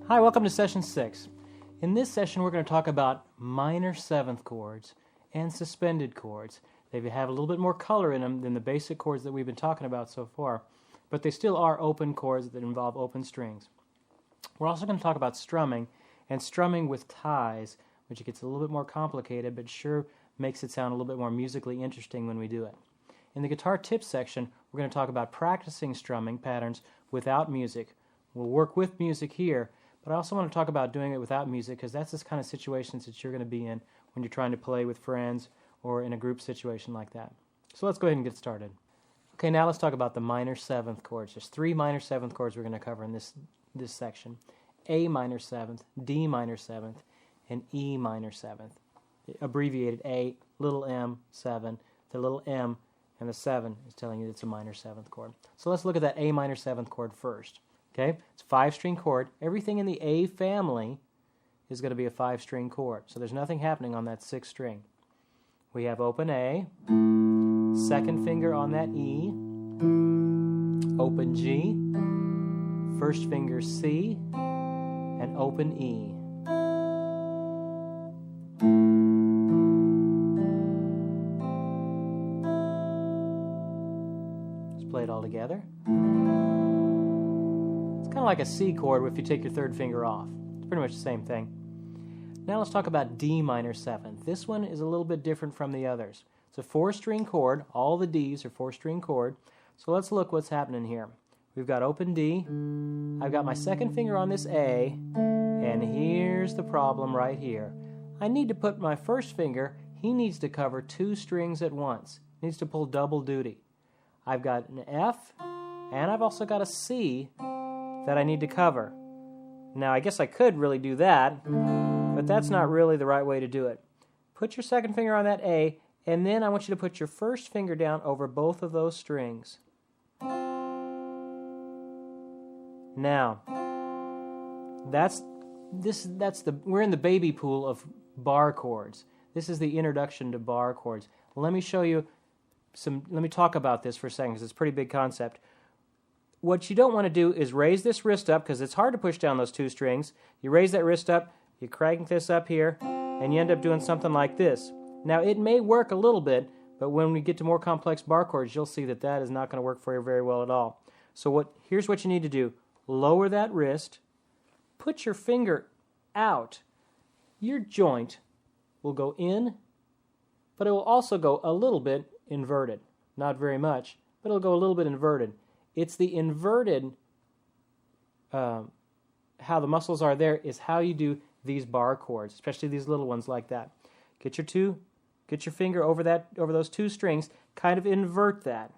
Hi, welcome to Session 6. In this session we're going to talk about minor seventh chords and suspended chords. They have a little bit more color in them than the basic chords that we've been talking about so far, but they still are open chords that involve open strings. We're also going to talk about strumming and strumming with ties, which gets a little bit more complicated but sure makes it sound a little bit more musically interesting when we do it. In the guitar tips section, we're going to talk about practicing strumming patterns without music. We'll work with music here, but I also want to talk about doing it without music because that's the kind of situations that you're going to be in when you're trying to play with friends or in a group situation like that. So let's go ahead and get started. Okay, now let's talk about the minor seventh chords. There's 3 minor seventh chords we're going to cover in this section. A minor seventh, D minor seventh, and E minor seventh. Abbreviated A, little m, 7. The little m and the 7 is telling you it's a minor seventh chord. So let's look at that A minor seventh chord first. Okay, it's a 5-string chord. Everything in the A family is going to be a 5-string chord. So there's nothing happening on that 6th string. We have open A, second finger on that E, open G, first finger C, and open E. Let's play it all together. Kind of like a C chord if you take your 3rd finger off. It's pretty much the same thing. Now let's talk about D minor 7th. This one is a little bit different from the others. It's a 4-string chord. All the Ds are 4-string chord. So let's look what's happening here. We've got open D. I've got my 2nd finger on this A, and here's the problem right here. I need to put my 1st finger, he needs to cover 2 strings at once. He needs to pull double duty. I've got an F, and I've also got a C that I need to cover. Now, I guess I could really do that, but that's not really the right way to do it. Put your 2nd finger on that A, and then I want you to put your 1st finger down over both of those strings. Now, we're in the baby pool of bar chords. This is the introduction to bar chords. Let me show you let me talk about this for a second because it's a pretty big concept. What you don't want to do is raise this wrist up because it's hard to push down those 2 strings. You raise that wrist up, you crank this up here, and you end up doing something like this. Now, it may work a little bit, but when we get to more complex bar chords, you'll see that that is not going to work for you very well at all. So here's what you need to do. Lower that wrist, put your finger out. Your joint will go in, but it will also go a little bit inverted. Not very much, but it'll go a little bit inverted. It's the inverted, how the muscles are there is how you do these bar chords, especially these little ones like that. Get your finger over those 2 strings, kind of invert that.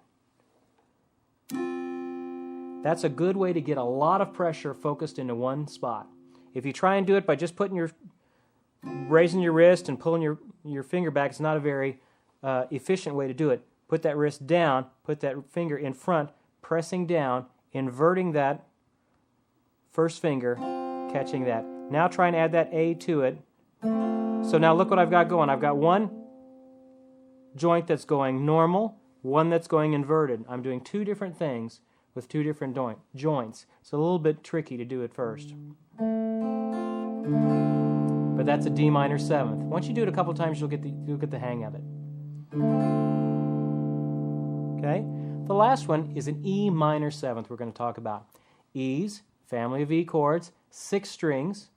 That's a good way to get a lot of pressure focused into one spot. If you try and do it by just raising your wrist and pulling your finger back, it's not a very efficient way to do it. Put that wrist down, put that finger in front, pressing down, inverting that 1st finger, catching that. Now try and add that A to it. So now look what I've got going. I've got one joint that's going normal, one that's going inverted. I'm doing 2 different things with 2 different joints. It's a little bit tricky to do it first. But that's a D minor 7th. Once you do it a couple times, you'll get the hang of it. Okay? The last one is an E minor 7th we're going to talk about. E's, family of E chords, 6 strings.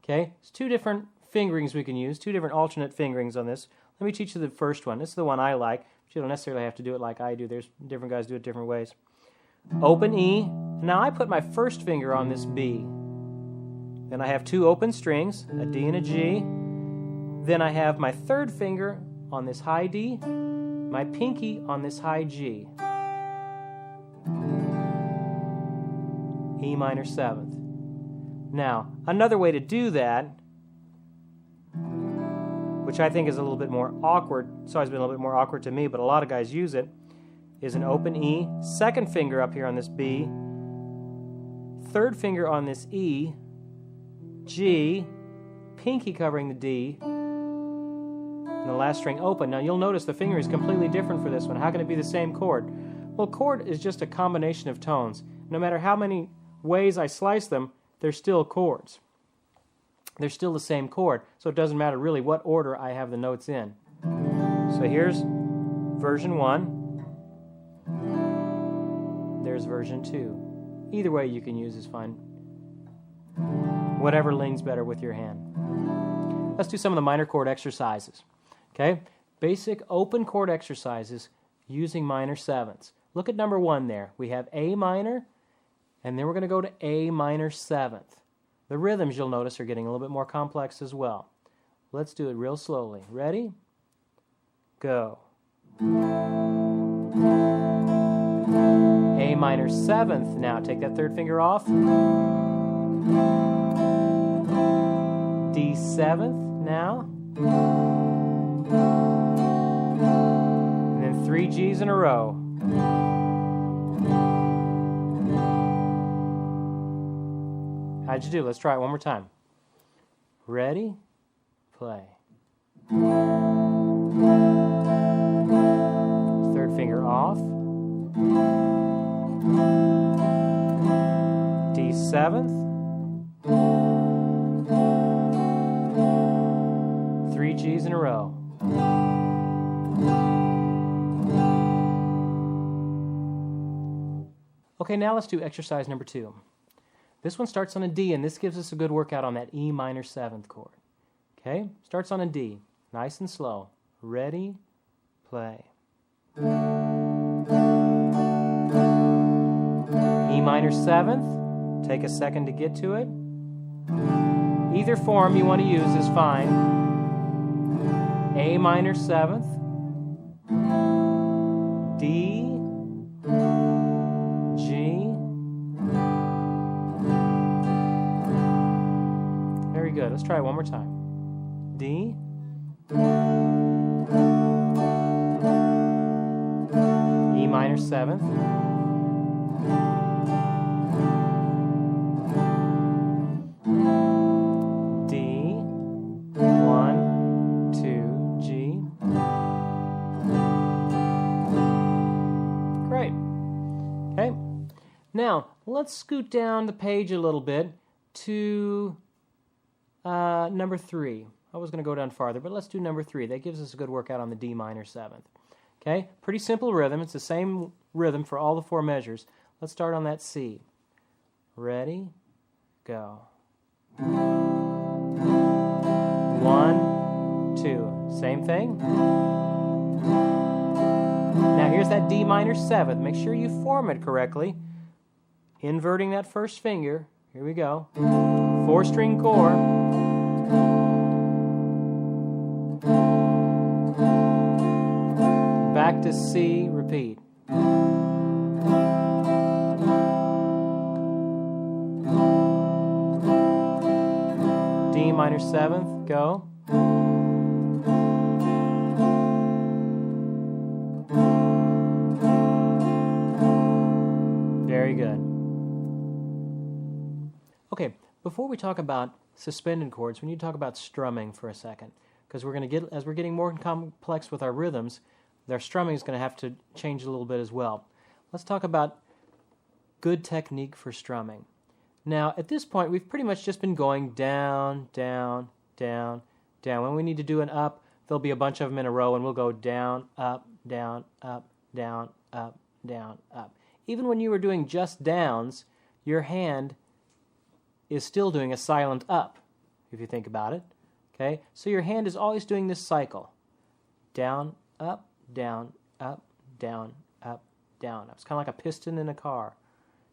Okay? It's 2 different fingerings we can use, 2 different alternate fingerings on this. Let me teach you the first one. This is the one I like, but you don't necessarily have to do it like I do. There's different guys do it different ways. Open E. Now I put my 1st finger on this B. Then I have 2 open strings, a D and a G. Then I have my 3rd finger on this high D, my pinky on this high G. E minor 7th. Now, another way to do that, which I think is a little bit more awkward, it's always been a little bit more awkward to me, but a lot of guys use it, is an open E, 2nd finger up here on this B, 3rd finger on this E, G, pinky covering the D, and the last string open. Now you'll notice the finger is completely different for this one. How can it be the same chord? Well, chord is just a combination of tones. No matter how many ways I slice them, they're still chords. they're still the same chord, so it doesn't matter really what order I have the notes in. So here's version 1. There's version 2. Either way you can use is fine. Whatever leans better with your hand. Let's do some of the minor chord exercises. Okay? Basic open chord exercises using minor sevenths. Look at number 1 there. We have A minor, and then we're going to go to A minor seventh. The rhythms, you'll notice, are getting a little bit more complex as well. Let's do it real slowly. Ready? Go. A minor seventh. Now take that third finger off. D seventh now. And then 3 G's in a row. How'd you do? Let's try it one more time. Ready? Play. Third finger off. D seventh. 3 G's in a row. Okay, now let's do exercise number 2. This one starts on a D, and this gives us a good workout on that E minor seventh chord. Okay, starts on a D, nice and slow. Ready, play. E minor seventh, take a second to get to it. Either form you want to use is fine. A minor seventh, D, G. Very good. Let's try it one more time. D, E minor seventh, D, 1, 2, G. Great. Okay. Now, let's scoot down the page a little bit to number 3. I was going to go down farther, but let's do number 3. That gives us a good workout on the D minor seventh. Okay, pretty simple rhythm. It's the same rhythm for all the 4 measures. Let's start on that C. Ready, go. 1, 2. Same thing. Now here's that D minor seventh. Make sure you form it correctly. Inverting that first finger. Here we go. 4-string chord. Back to C, repeat. D minor seventh, go. Very good. Okay, before we talk about suspended chords, we need to talk about strumming for a second, because as we're getting more complex with our rhythms, their strumming is going to have to change a little bit as well. Let's talk about good technique for strumming. Now, at this point, we've pretty much just been going down, down, down, down. When we need to do an up, there'll be a bunch of them in a row, and we'll go down, up, down, up, down, up, down, up. Even when you were doing just downs, your hand is still doing a silent up, if you think about it. Okay? So your hand is always doing this cycle. Down, up, down, up, down, up, down, up. It's kind of like a piston in a car.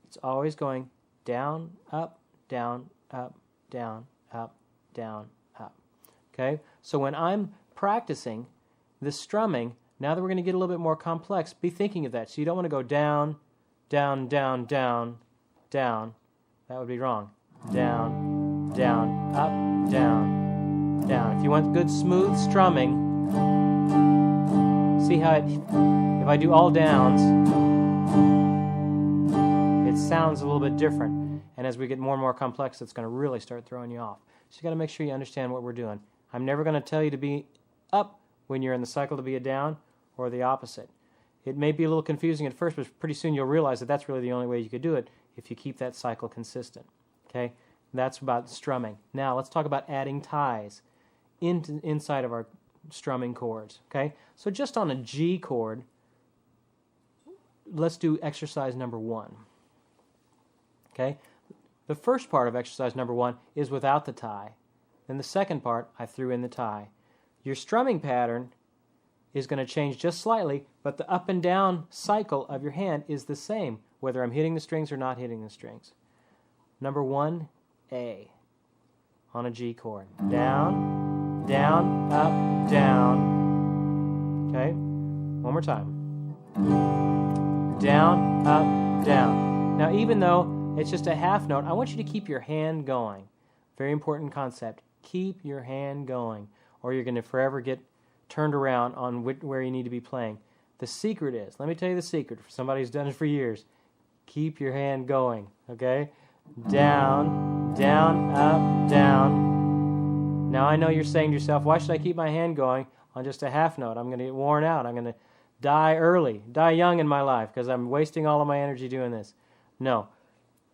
It's always going down, up, down, up, down, up, down, up. Okay? So when I'm practicing this strumming, now that we're going to get a little bit more complex, be thinking of that. So you don't want to go down, down, down, down, down. That would be wrong. Down, down, up, down, down. If you want good smooth strumming, see how if I do all downs, it sounds a little bit different. And as we get more and more complex, it's going to really start throwing you off. So you got to make sure you understand what we're doing. I'm never going to tell you to be up when you're in the cycle to be a down, or the opposite. It may be a little confusing at first, but pretty soon you'll realize that that's really the only way you could do it if you keep that cycle consistent. Okay? That's about strumming. Now let's talk about adding ties inside of our strumming chords. Okay, so just on a G chord, let's do exercise number 1. Okay, the first part of exercise number 1 is without the tie. Then the second part, I threw in the tie. Your strumming pattern is going to change just slightly, but the up and down cycle of your hand is the same, whether I'm hitting the strings or not hitting the strings. Number 1, A, on a G chord. Down, down, up, down. Okay, one more time. Down, up, down. Now, even though it's just a half note, I want you to keep your hand going. Very important concept. Keep your hand going, or you're going to forever get turned around on where you need to be playing. The secret is, let me tell you the secret, for somebody who's done it for years, keep your hand going, okay? Down, down, up, down. Now I know you're saying to yourself, why should I keep my hand going on just a half note? I'm going to get worn out. I'm going to die early, die young in my life because I'm wasting all of my energy doing this. No,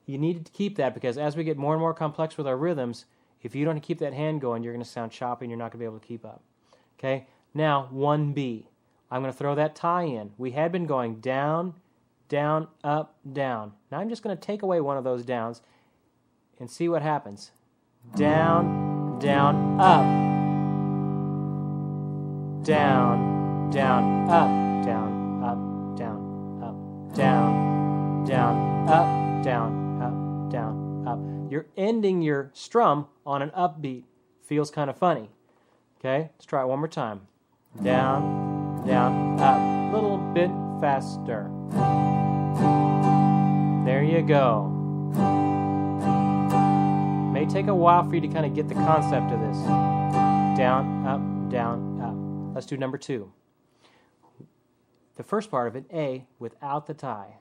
you need to keep that because as we get more and more complex with our rhythms, if you don't keep that hand going, you're going to sound choppy and you're not going to be able to keep up. Okay? Now, 1B. I'm going to throw that tie in. We had been going down, down, up, down. Now I'm just going to take away one of those downs and see what happens. Down, down, up. Down, down, up, down, up, down, up, down, down, up, down, up, down, up. You're ending your strum on an upbeat. Feels kind of funny. Okay, let's try it one more time. Down, down, up. A little bit faster. There you go. May take a while for you to kind of get the concept of this. Down, up, down, up. Let's do number 2. The first part of it, A, without the tie.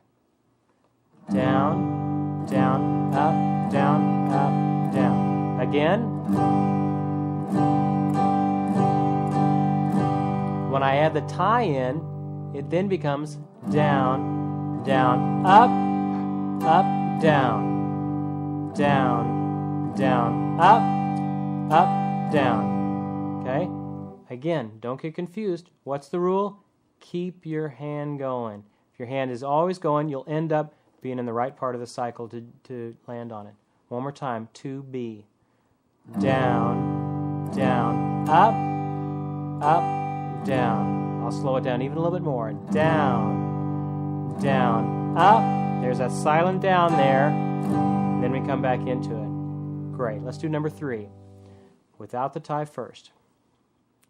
Down, down, up, down, up, down. Again. When I add the tie in, it then becomes down, down, up, down, down, down, up, down. Okay? Again, don't get confused. What's the rule? Keep your hand going. If your hand is always going, you'll end up being in the right part of the cycle to land on it. One more time, 2B. Down, down, up, down. I'll slow it down even a little bit more. Down, down, up. There's that silent down there. And then we come back into it. Great. Let's do number 3. Without the tie first.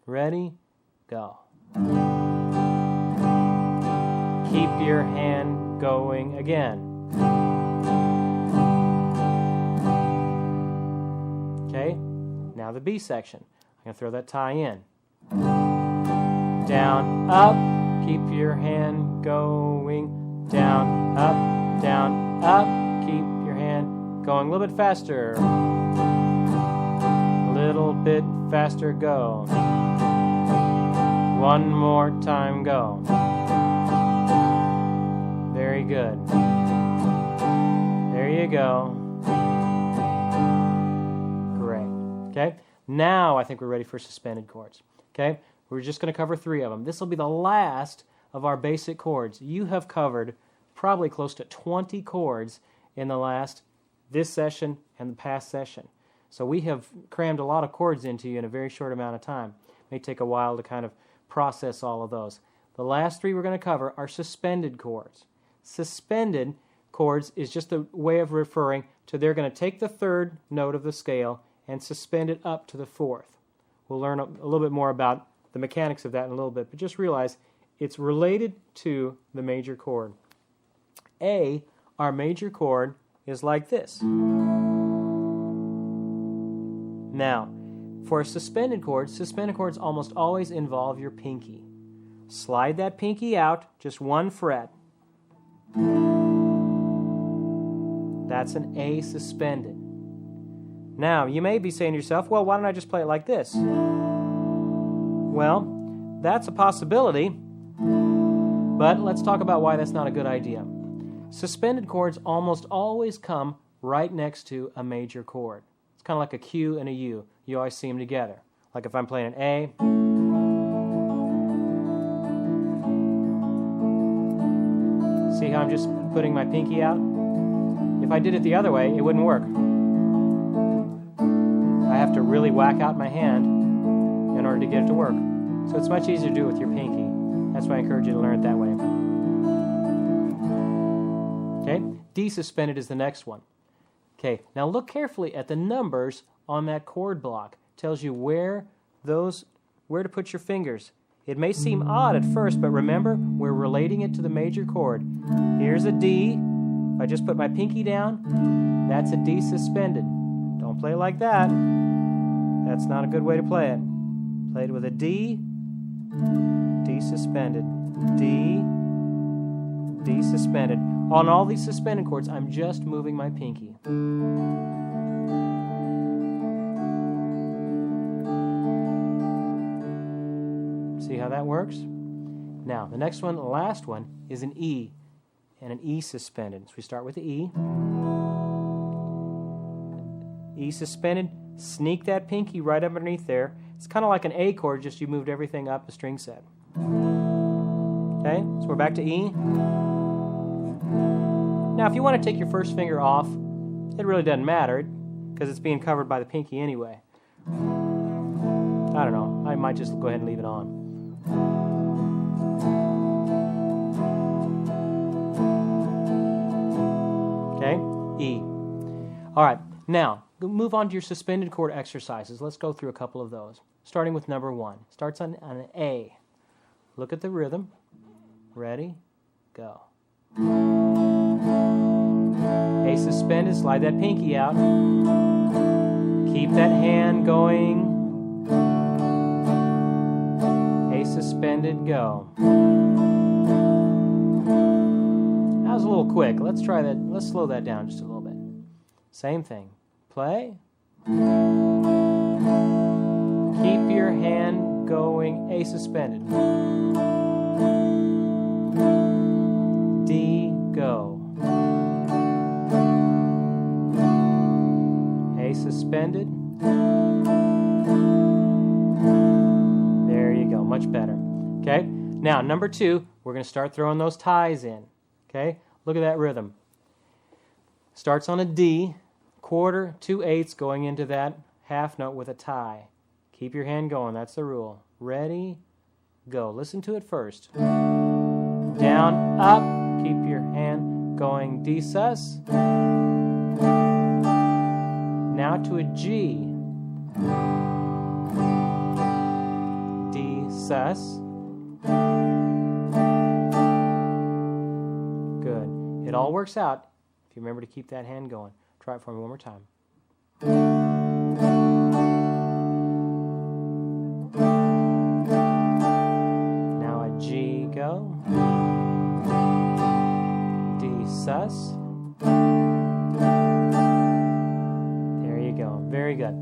Ready? Go. Keep your hand going again. Okay, now the B section. I'm going to throw that tie in. Down, up, keep your hand going. Down, up, keep your hand going. A little bit faster. A little bit faster, go. One more time, go. Very good. There you go. Great. Okay? Now I think we're ready for suspended chords. Okay? We're just going to cover 3 of them. This will be the last of our basic chords. You have covered probably close to 20 chords in this session and the past session. So we have crammed a lot of chords into you in a very short amount of time. It may take a while to kind of process all of those. The last 3 we're going to cover are suspended chords. Suspended chords is just a way of referring to they're going to take the 3rd note of the scale and suspend it up to the 4th. We'll learn a little bit more about the mechanics of that in a little bit, but just realize it's related to the major chord. A, our major chord, is like this. Now, for suspended chords almost always involve your pinky. Slide that pinky out, just 1 fret. That's an A suspended. Now, you may be saying to yourself, well, why don't I just play it like this? Well, that's a possibility, but let's talk about why that's not a good idea. Suspended chords almost always come right next to a major chord. It's kind of like a Q and a U. You always see them together. Like if I'm playing an A, see how I'm just putting my pinky out? If I did it the other way, it wouldn't work. I have to really whack out my hand in order to get it to work. So it's much easier to do it with your pinky. That's why I encourage you to learn it that way. Okay, D suspended is the next one. Okay, now look carefully at the numbers on that chord block. It tells you where to put your fingers. It may seem odd at first, but remember, we're relating it to the major chord. Here's a D. If I just put my pinky down, that's a D suspended. Don't play it like that. That's not a good way to play it. Play it with a D, D suspended, D, D suspended. On all these suspended chords, I'm just moving my pinky. See how that works? Now, the next one, the last one, is an E, and an E suspended. So we start with the E. E suspended, sneak that pinky right up underneath there. It's kind of like an A chord, just you moved everything up a string set. Okay, so we're back to E. Now, if you want to take your first finger off, it really doesn't matter, because it's being covered by the pinky anyway. I don't know, I might just go ahead and leave it on. Okay, E. All right, now, move on to your suspended chord exercises. Let's go through a couple of those. Starting with number 1. Starts on an A. Look at the rhythm. Ready? Go. A suspended, slide that pinky out. Keep that hand going. A suspended, go. That was a little quick. Let's try that. Let's slow that down just a little bit. Same thing. Play. Keep your hand going. A suspended. D, go. A suspended. There you go. Much better. Okay? Now, number 2, we're going to start throwing those ties in. Okay? Look at that rhythm. Starts on a D. Quarter, 2/8 going into that half note with a tie. Keep your hand going. That's the rule. Ready? Go. Listen to it first. Down, up. Keep your hand going. D sus. Now to a G. D sus. Good. It all works out if you remember to keep that hand going. Try it for me one more time. Now a G, go. D sus. There you go. Very good.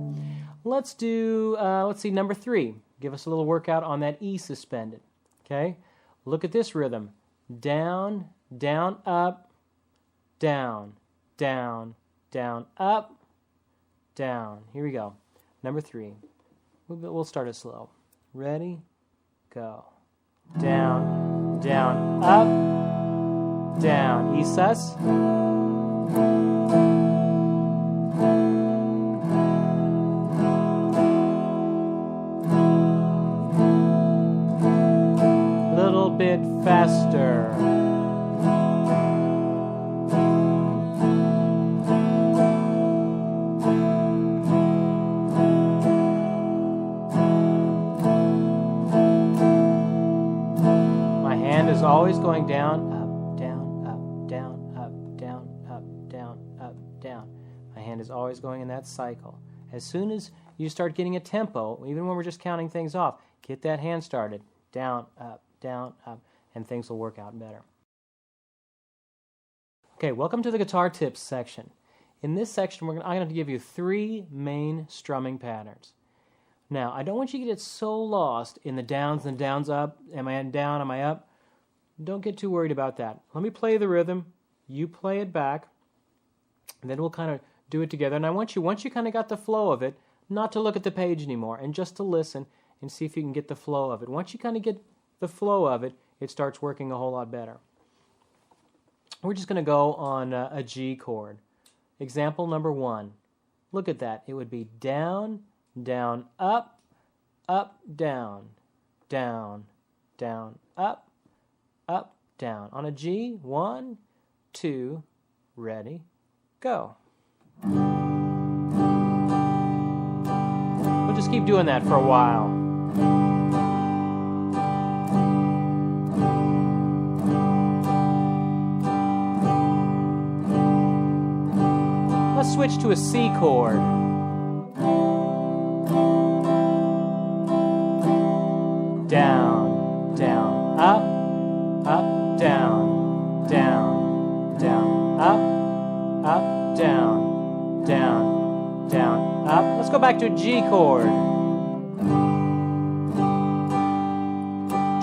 Let's do, let's see, number 3. Give us a little workout on that E suspended. Okay? Look at this rhythm. Down, down, up, down, down, down, up, down. Here we go. Number 3. We'll start it slow. Ready? Go. Down, down, up, down. E sus. Little bit faster. Always going down, up, down, up, down, up, down, up, down, up, down. My hand is always going in that cycle. As soon as you start getting a tempo, even when we're just counting things off, get that hand started. Down, up, and things will work out better. Okay, welcome to the guitar tips section. In this section, I'm going to give you 3 main strumming patterns. Now, I don't want you to get so lost in the downs and downs up. Am I down? Am I up? Don't get too worried about that. Let me play the rhythm. You play it back. And then we'll kind of do it together. And I want you, once you kind of got the flow of it, not to look at the page anymore and just to listen and see if you can get the flow of it. Once you kind of get the flow of it, it starts working a whole lot better. We're just going to go on a G chord. Example number 1. Look at that. It would be down, down, up, down, down, down, up, down. On a G, 1, 2, ready, go. We'll just keep doing that for a while. Let's switch to a C chord. Down, down, up, down, down, down, up, down, down, down, up. Let's go back to a G chord.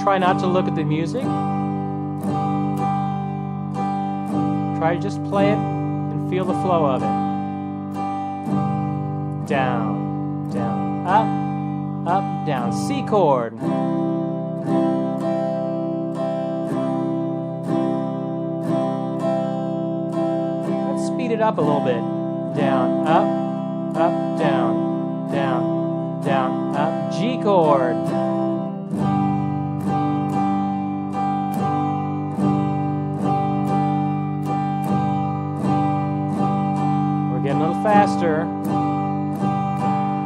Try not to look at the music. Try to just play it and feel the flow of it. Down, down, up, down. C chord. Let's speed it up a little bit. Down, up, down, down, down, up. G chord. We're getting a little faster.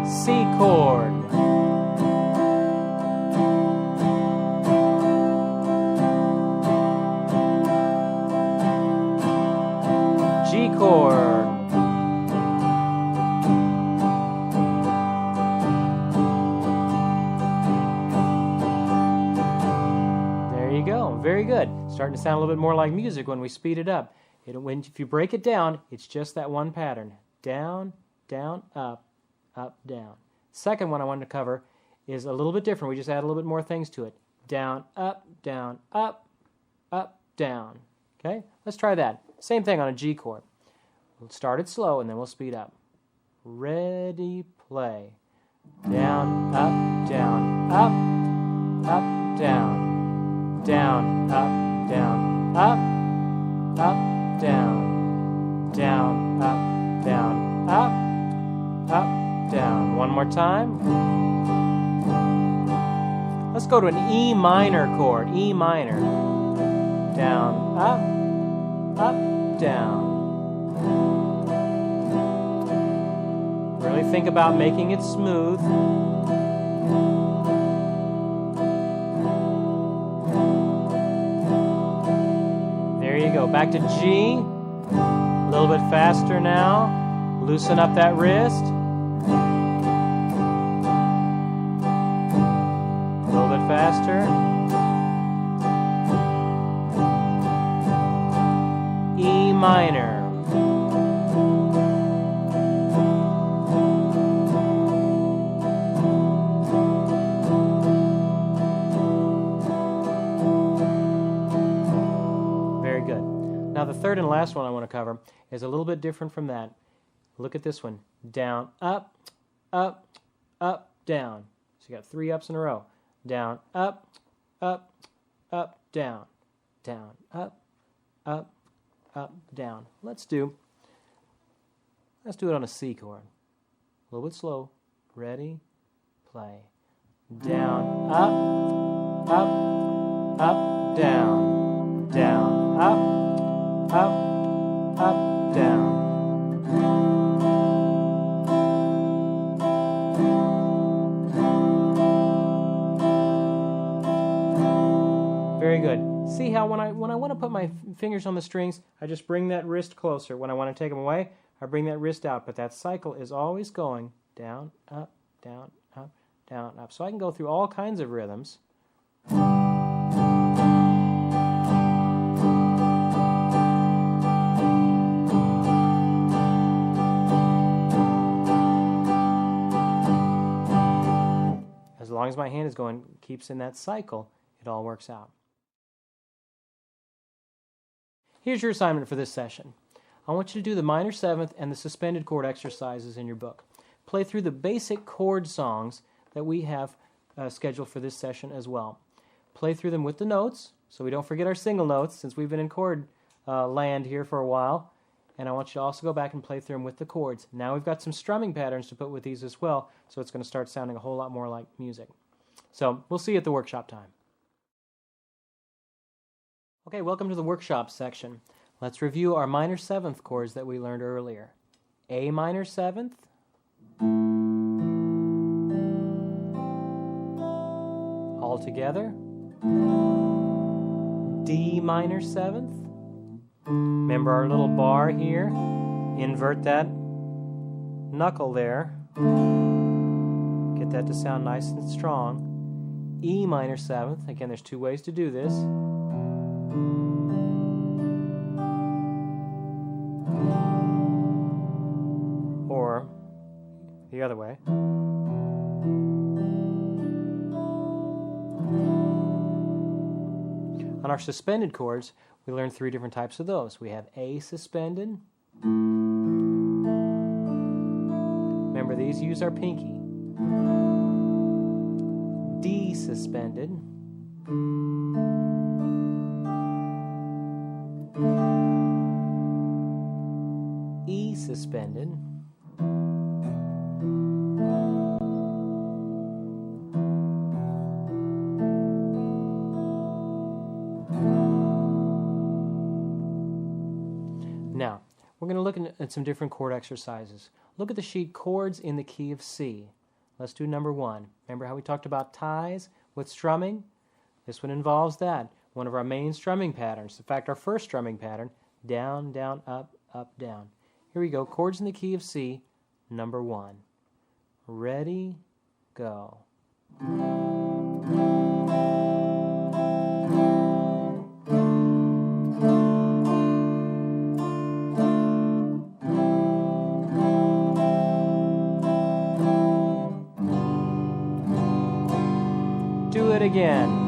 C chord. G chord. There you go. Very good. Starting to sound a little bit more like music when we speed it up. If you break it down, it's just that one pattern. Down, down, up, down. Second one I wanted to cover is a little bit different. We just add a little bit more things to it. Down, up, down, down. Okay? Let's try that. Same thing on a G chord. We'll start it slow and then we'll speed up. Ready, play. Down, up, down, down. Down, up, down, down, up, down, down. One more time. Let's go to an E minor chord. E minor. Down, down. Really think about making it smooth. There you go. Back to G. A little bit faster now. Loosen up that wrist. A little bit faster. E minor. Very good. Now the third and last one I want to cover is a little bit different from that. Look at this one. Down, up, down. So you got 3 ups in a row. Down, up, down. Down, up, down. Let's do it on a C chord. A little bit slow. Ready, play. Down, up, down. Down, up, down. Very good. See how when I want to put my fingers on the strings, I just bring that wrist closer. When I want to take them away, I bring that wrist out. But that cycle is always going down, up, down, up, down, up. So I can go through all kinds of rhythms. As long as my hand is going, keeps in that cycle, it all works out. Here's your assignment for this session. I want you to do the minor seventh and the suspended chord exercises in your book. Play through the basic chord songs that we have scheduled for this session as well. Play through them with the notes, so we don't forget our single notes, since we've been in chord land here for a while. And I want you to also go back and play through them with the chords. Now we've got some strumming patterns to put with these as well, so it's going to start sounding a whole lot more like music. So we'll see you at the workshop time. Okay, welcome to the workshop section. Let's review our minor seventh chords that we learned earlier. A minor seventh, all together. D minor seventh. Remember our little bar here? Invert that knuckle there. Get that to sound nice and strong. E minor seventh. Again, there's two ways to do this. Or the other way. On our suspended chords, we learned three different types of those. We have A suspended. Remember, these use our pinky. D suspended. E suspended. Now, we're going to look at some different chord exercises. Look at the sheet Chords in the Key of C. Let's do number 1. Remember how we talked about ties with strumming? This one involves that. One of our main strumming patterns. In fact, our first strumming pattern, down, down, up, up, down. Here we go, Chords in the Key of C, number 1. Ready, go. Do it again.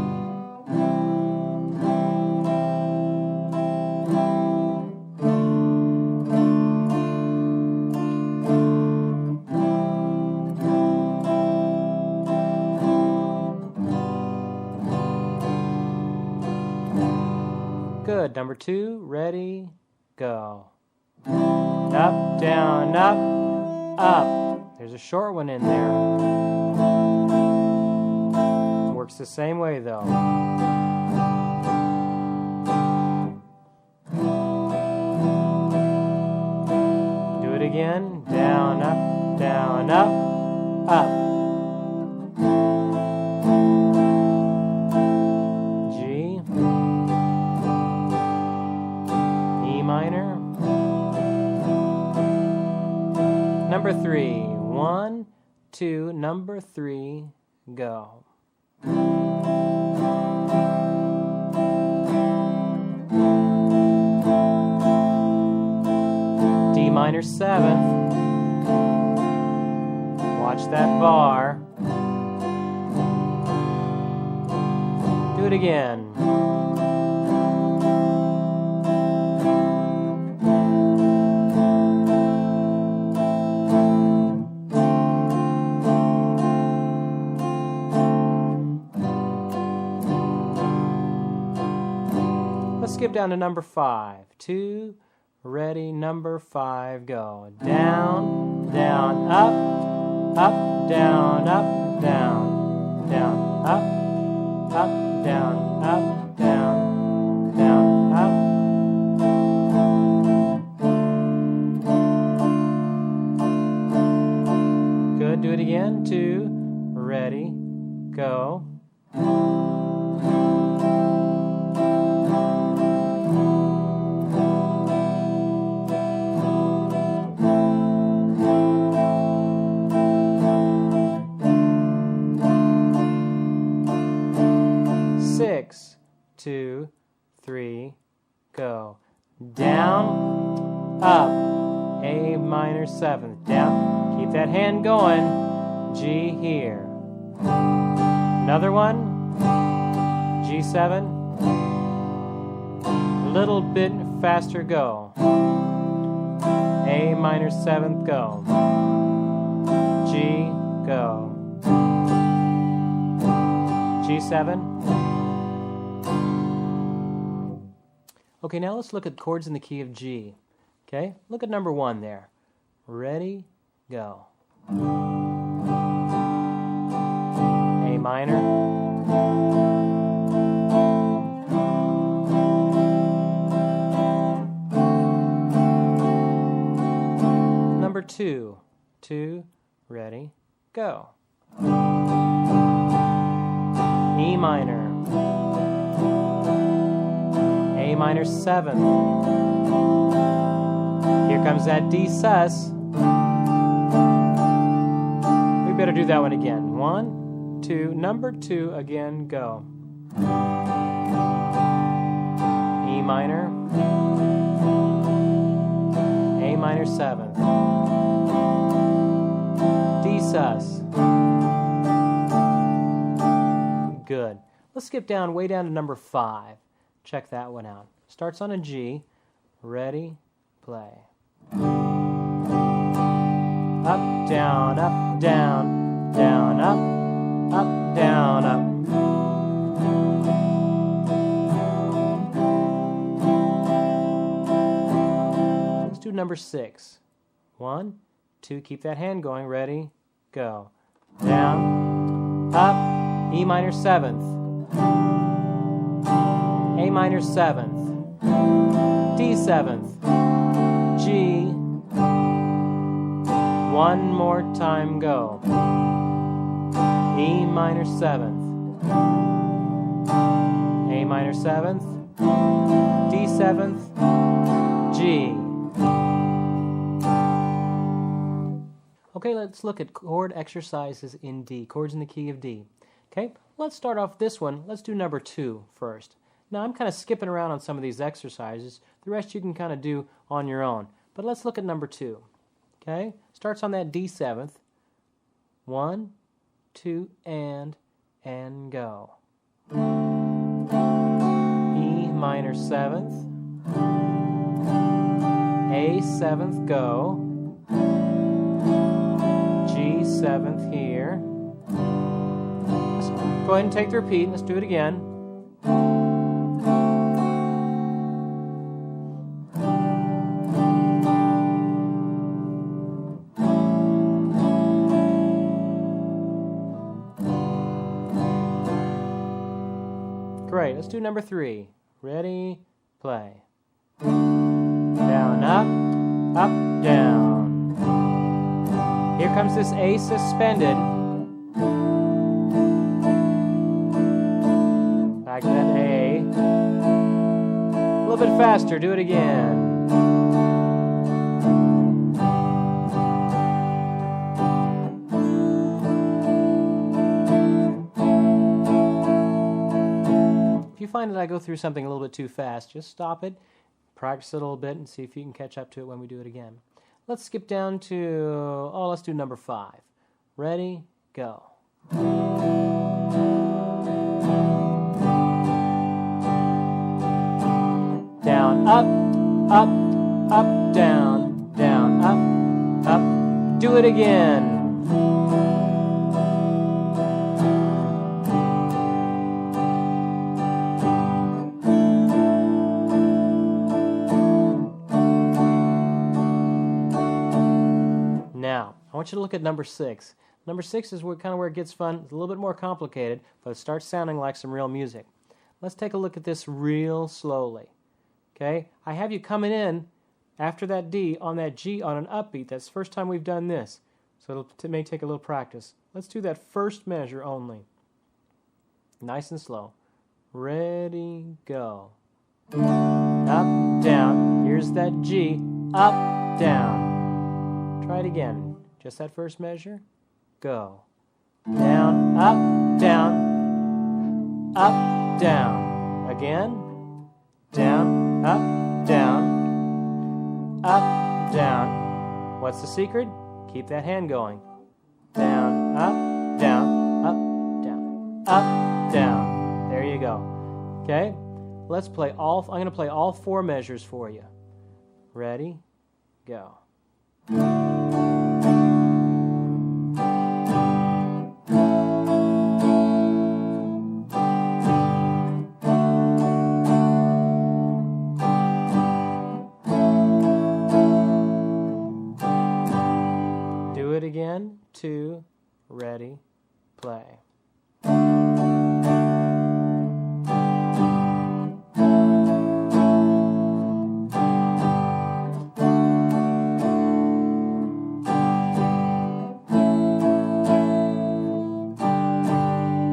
Good. Number 2, ready, go. Up, down, up, up. There's a short one in there. Works the same way though. Do it again. Down, up, up. G. E minor. Number 3. 1, 2, number 3, go. D minor 7th. Watch that bar. Do it again. Let's skip down to number 5. 2, ready, number 5, go. Down, down, up, down, up, down, down, up, down, up, down, down, up. Good, do it again. 2, ready, go. Six, 2, 3, go. Down, up, A minor 7th, down. Keep that hand going. G here. Another one. G7. A little bit faster, go. A minor 7th, go. G, go. G7. Okay, now let's look at chords in the key of G. Okay, look at number 1 there. Ready, go. A minor. Number 2. 2, ready, go. E minor. A minor 7th. Here comes that D sus. We better do that one again. 1, 2, number 2 again, go. E minor. A minor 7th. D sus. Good. Let's skip down, way down to number 5. Check that one out. Starts on a G. Ready, play. Up, down, up, down, down, up, down, up. Let's do number 6. 1, 2, keep that hand going. Ready, go. Down, up, E minor 7th. A minor 7th, D 7th, G, one more time, go. E minor 7th, A minor 7th, D 7th, G. Okay, let's look at chord exercises in D, chords in the key of D. Okay, let's start off this one. Let's do number 2 first. Now, I'm kind of skipping around on some of these exercises. The rest you can kind of do on your own. But let's look at number 2. Okay? Starts on that D 7th. 1, 2, and go. E minor 7th. A 7th, go. G 7th here. So go ahead and take the repeat. Let's do it again. Great, let's do number 3. Ready, play. Down, up, down. Here comes this A suspended. Back to that A. A little bit faster, do it again. If you find that I go through something a little bit too fast, just stop it, practice it a little bit, and see if you can catch up to it when we do it again. Let's skip down to, let's do number 5. Ready, go. Down, up, down, up. Do it again. Now, I want you to look at number 6. Number 6 is kind of where it gets fun. It's a little bit more complicated, but it starts sounding like some real music. Let's take a look at this real slowly. Okay? I have you coming in after that D on that G on an upbeat. That's the first time we've done this. So it may take a little practice. Let's do that first measure only. Nice and slow. Ready, go. Up, down. Here's that G. Up, down. Try it again. Just that first measure. Go. Down, up, down. Up, down. Again. Down, up, down. Up, down. What's the secret? Keep that hand going. Down, up, down, up, down. Up, down. There you go. Okay? Let's play I'm going to play all 4 measures for you. Ready? Go. Do it again. 2, ready, play.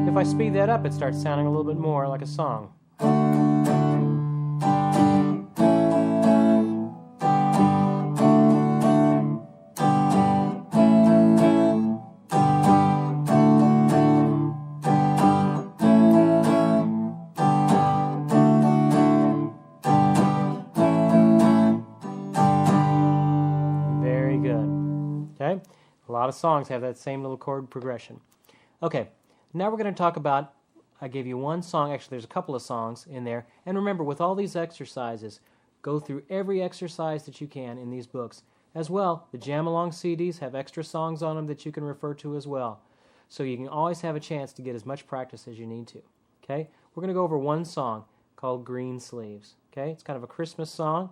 If I speed that up, it starts sounding a little bit more like a song. Very good. Okay? A lot of songs have that same little chord progression. Okay. Now we're going to talk about, I gave you one song, actually there's a couple of songs in there, and remember with all these exercises, go through every exercise that you can in these books. As well, the Jam Along CDs have extra songs on them that you can refer to as well. So you can always have a chance to get as much practice as you need to. Okay? We're going to go over one song called Green Sleeves. Okay? It's kind of a Christmas song,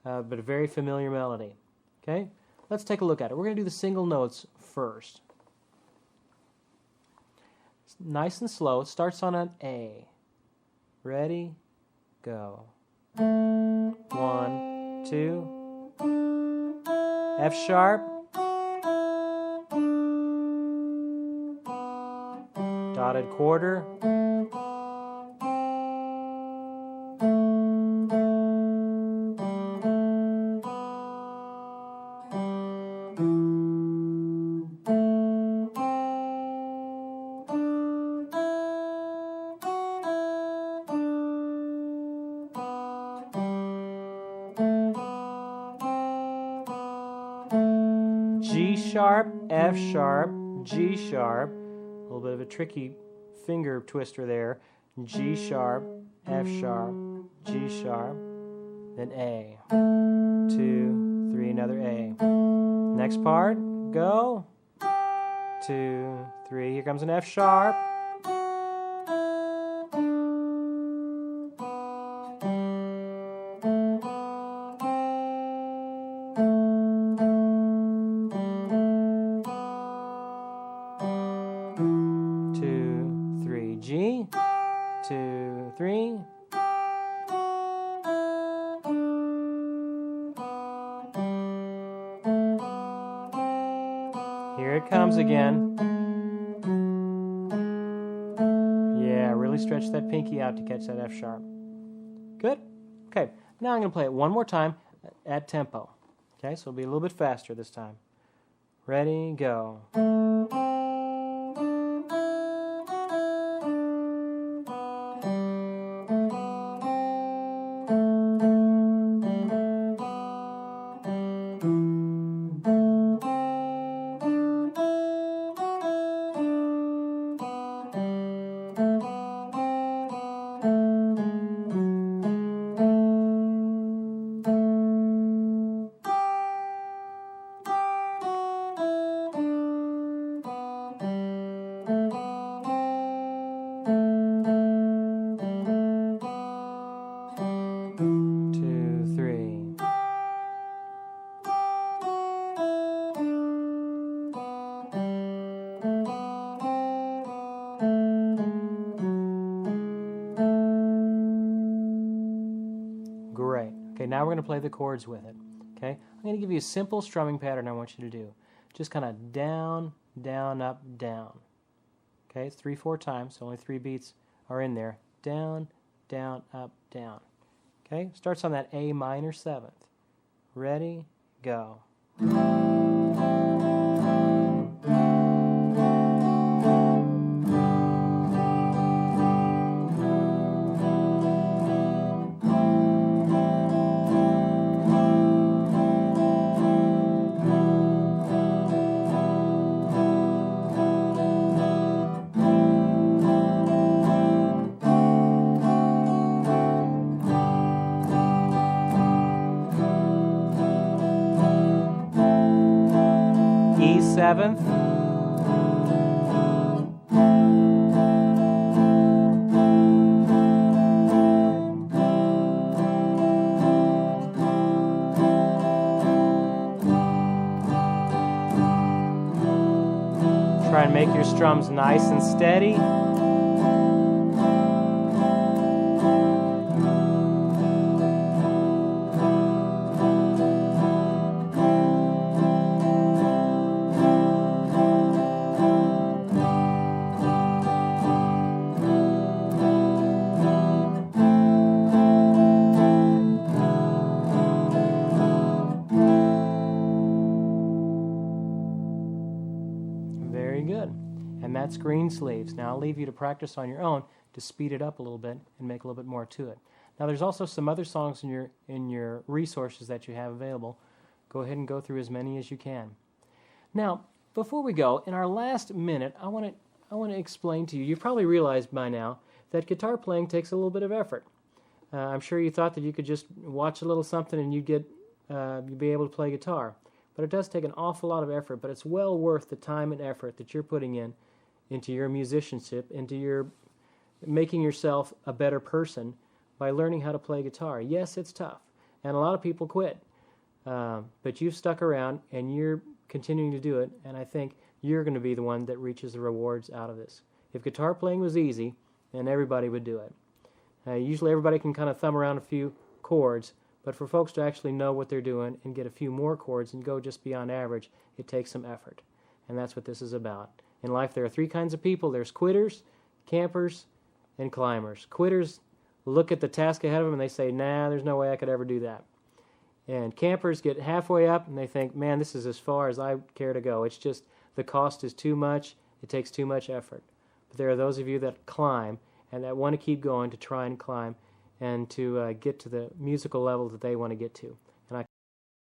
but a very familiar melody. Okay? Let's take a look at it. We're going to do the single notes first. Nice and slow. It starts on an A. Ready? Go. 1, 2. F sharp. Dotted quarter. G sharp, F sharp, G sharp, a little bit of a tricky finger twister there, G sharp, F sharp, G sharp, then A, 2, 3, another A. Next part, go, 2, 3, here comes an F sharp, G, 2, 3. Here it comes again. Yeah, really stretch that pinky out to catch that F sharp. Good? Okay, now I'm going to play it one more time at tempo. Okay, so it'll be a little bit faster this time. Ready, go. 2, 3. Great. Okay, now we're going to play the chords with it. Okay, I'm going to give you a simple strumming pattern I want you to do. Just kind of down, down, up, down. Okay, it's 3, 4 times, so only 3 beats are in there. Down, down, up, down. Okay, starts on that A minor 7th. Ready, go. 7th. Try and make your strums nice and steady. Very good. And that's green sleeves. Now I'll leave you to practice on your own to speed it up a little bit and make a little bit more to it. Now there's also some other songs in your resources that you have available. Go ahead and go through as many as you can. Now, before we go, in our last minute, I want to explain to you. You've probably realized by now that guitar playing takes a little bit of effort. I'm sure you thought that you could just watch a little something and you'd be able to play guitar. But it does take an awful lot of effort, but it's well worth the time and effort that you're putting into your musicianship, into your making yourself a better person by learning how to play guitar. Yes, it's tough, and a lot of people quit. But you've stuck around, and you're continuing to do it, and I think you're going to be the one that reaches the rewards out of this. If guitar playing was easy, then everybody would do it. Usually everybody can kind of thumb around a few chords, but for folks to actually know what they're doing and get a few more chords and go just beyond average, it takes some effort. And that's what this is about. In life, there are three kinds of people. There's quitters, campers, and climbers. Quitters look at the task ahead of them and they say, nah, there's no way I could ever do that. And campers get halfway up and they think, man, this is as far as I care to go. It's just the cost is too much. It takes too much effort. But there are those of you that climb and that want to keep going to try and climb and to get to the musical level that they want to get to.